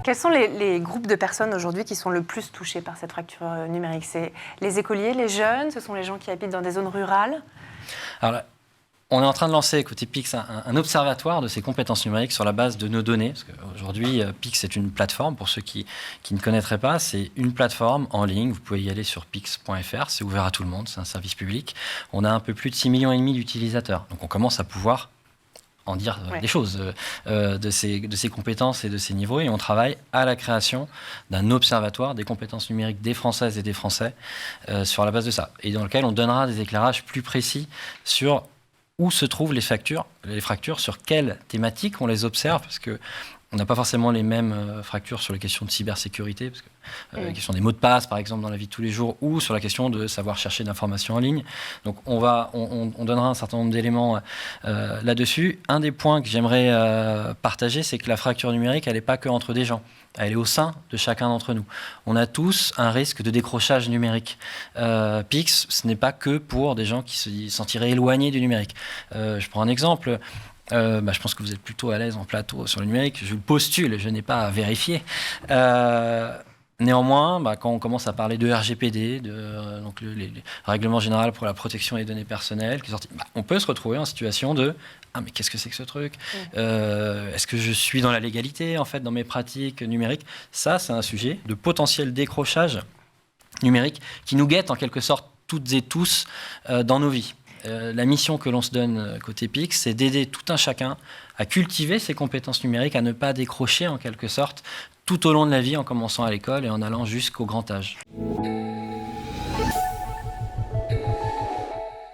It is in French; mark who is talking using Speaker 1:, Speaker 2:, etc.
Speaker 1: Quels sont les groupes de personnes aujourd'hui qui sont le plus touchés par cette fracture numérique? C'est les écoliers, les jeunes, ce sont les gens qui habitent dans des zones rurales?
Speaker 2: Alors là, on est en train de lancer, côté Pix, un observatoire de ces compétences numériques sur la base de nos données. Parce qu'aujourd'hui, Pix est une plateforme, pour ceux qui ne connaîtraient pas, c'est une plateforme en ligne. Vous pouvez y aller sur pix.fr, c'est ouvert à tout le monde, c'est un service public. On a un peu plus de 6,5 millions d'utilisateurs. Donc on commence à pouvoir en dire des choses de ces compétences et de ces niveaux. Et on travaille à la création d'un observatoire des compétences numériques des Françaises et des Français sur la base de ça. Et dans lequel on donnera des éclairages plus précis sur où se trouvent les fractures, sur quelles thématiques on les observe, parce que on n'a pas forcément les mêmes fractures sur les questions de cybersécurité, parce que la question des mots de passe, par exemple, dans la vie de tous les jours, ou sur la question de savoir chercher d'informations en ligne. Donc, on donnera un certain nombre d'éléments là-dessus. Un des points que j'aimerais partager, c'est que la fracture numérique, elle n'est pas que entre des gens. Elle est au sein de chacun d'entre nous. On a tous un risque de décrochage numérique. Pix, ce n'est pas que pour des gens qui se sentiraient éloignés du numérique. Je prends un exemple. Je pense que vous êtes plutôt à l'aise en plateau sur le numérique. Je le postule, je n'ai pas à vérifier. Néanmoins, quand on commence à parler de RGPD, donc les règlements généraux pour la protection des données personnelles, qui est sorti, on peut se retrouver en situation de « Ah, mais qu'est-ce que c'est que ce truc ? Est-ce que je suis dans la légalité, en fait, dans mes pratiques numériques ?» Ça, c'est un sujet de potentiel décrochage numérique qui nous guette, en quelque sorte, toutes et tous dans nos vies. La mission que l'on se donne côté Pix, c'est d'aider tout un chacun à cultiver ses compétences numériques, à ne pas décrocher, en quelque sorte, tout au long de la vie, en commençant à l'école et en allant jusqu'au grand âge.